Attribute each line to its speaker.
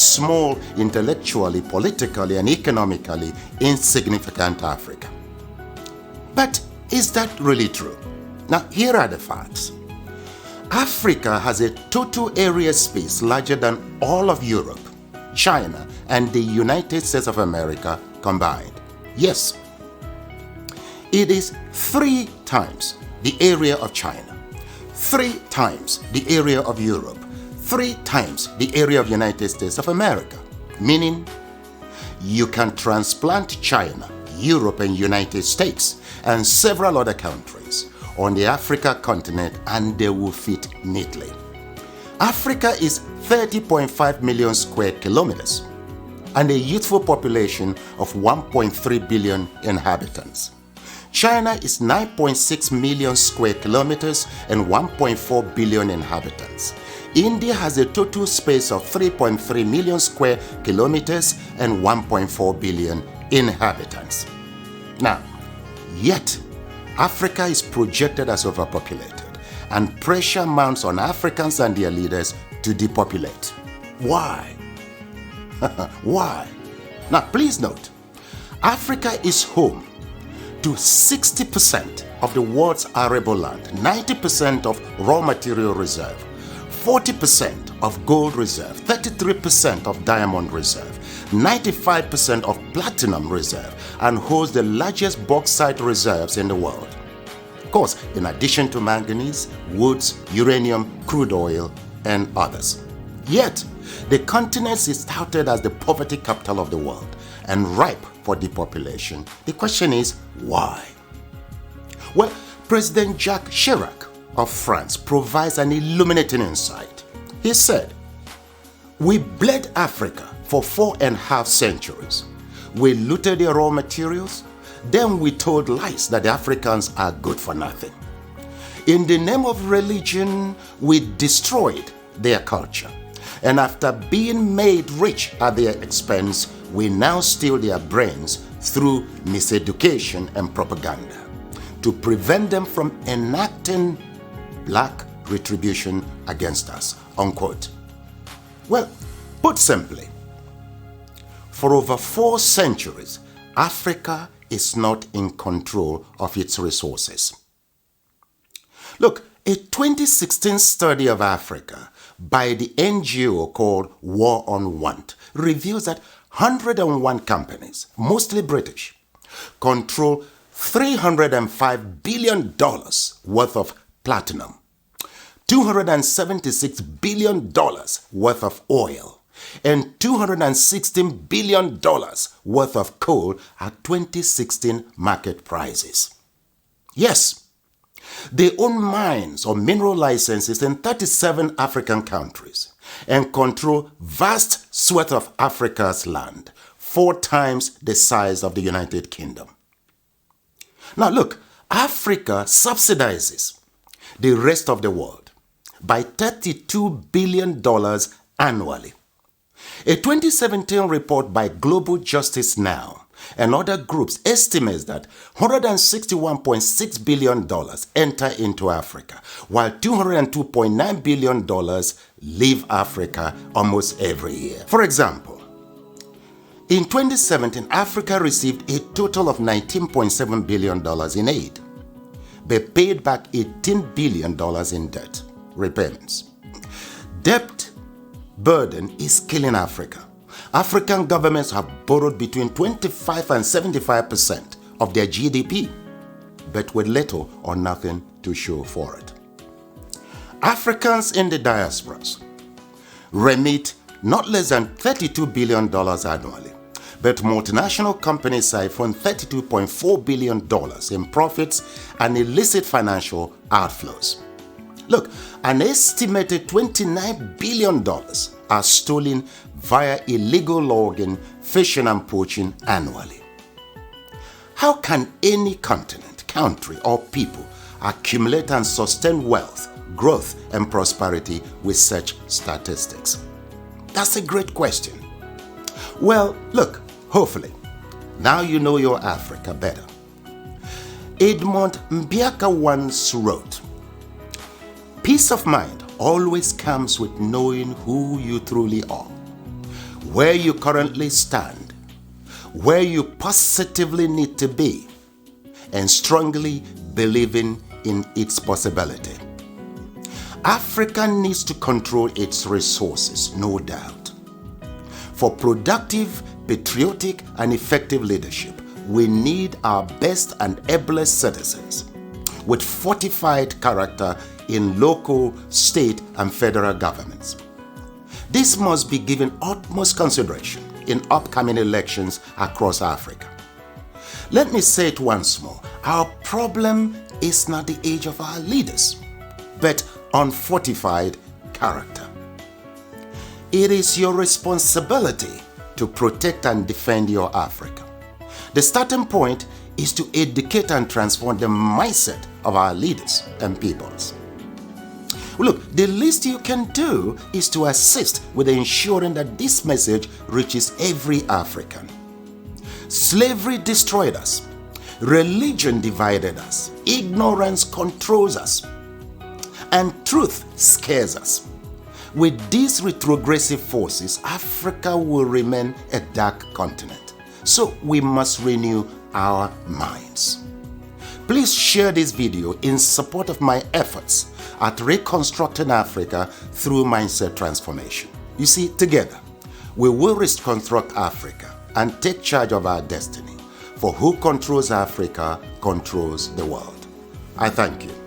Speaker 1: small, intellectually, politically, and economically insignificant Africa. But is that really true? Now, here are the facts. Africa has a total area space larger than all of Europe, China, and the United States of America combined. Yes, it is 3 times the area of China, 3 times the area of Europe, 3 times the area of United States of America, meaning you can transplant China, Europe, and United States, and several other countries on the Africa continent, and they will fit neatly. Africa is 30.5 million square kilometers and a youthful population of 1.3 billion inhabitants. China is 9.6 million square kilometers and 1.4 billion inhabitants. India has a total space of 3.3 million square kilometers and 1.4 billion inhabitants. Now, yet, Africa is projected as overpopulated, and pressure mounts on Africans and their leaders to depopulate. Why? Why? Now, please note, Africa is home to 60% of the world's arable land, 90% of raw material reserve, 40% of gold reserve, 33% of diamond reserve, 95% of platinum reserve, and holds the largest bauxite reserves in the world. Of course, in addition to manganese, woods, uranium, crude oil, and others. Yet, the continent is touted as the poverty capital of the world and ripe for depopulation. The question is, why? Well, President Jacques Chirac of France provides an illuminating insight. He said, "We bled Africa for 4.5 centuries. We looted their raw materials, then we told lies that the Africans are good for nothing. In the name of religion, we destroyed their culture. And after being made rich at their expense, we now steal their brains through miseducation and propaganda to prevent them from enacting black retribution against us," unquote. Well, put simply, for over 4 centuries, Africa is not in control of its resources. Look, a 2016 study of Africa by the NGO called War on Want reveals that 101 companies, mostly British, control $305 billion worth of platinum, $276 billion worth of oil, and $216 billion worth of coal at 2016 market prices. Yes, they own mines or mineral licenses in 37 African countries and control vast swaths of Africa's land, 4 times the size of the United Kingdom. Now look, Africa subsidizes the rest of the world by $32 billion annually. A 2017 report by Global Justice Now and other groups estimates that $161.6 billion enter into Africa, while $202.9 billion leave Africa almost every year. For example, in 2017, Africa received a total of $19.7 billion in aid, but paid back $18 billion in debt repayments. Debt burden is killing Africa. African governments have borrowed between 25 and 75% of their GDP, but with little or nothing to show for it. Africans in the diasporas remit not less than $32 billion annually, but multinational companies siphon $32.4 billion in profits and illicit financial outflows. Look, an estimated $29 billion are stolen via illegal logging, fishing, and poaching annually. How can any continent, country, or people accumulate and sustain wealth, growth, and prosperity with such statistics? That's a great question. Well, look, hopefully, now you know your Africa better. Edmund Mbiaka once wrote, "Peace of mind always comes with knowing who you truly are. where you currently stand, where you positively need to be, and strongly believing in its possibility. Africa needs to control its resources, no doubt. For productive, patriotic, and effective leadership, we need our best and ablest citizens with fortified character in local, state, and federal governments. This must be given utmost consideration in upcoming elections across Africa. Let me say it once more. Our problem is not the age of our leaders, but unfortified character. It is your responsibility to protect and defend your Africa. The starting point is to educate and transform the mindset of our leaders and peoples. Look, the least you can do is to assist with ensuring that this message reaches every African. Slavery destroyed us. Religion divided us. Ignorance controls us. And truth scares us. With these retrogressive forces, Africa will remain a dark continent. So we must renew our minds. Please share this video in support of my efforts at reconstructing Africa through mindset transformation. You see, together, we will reconstruct Africa and take charge of our destiny. For who controls Africa controls the world. I thank you.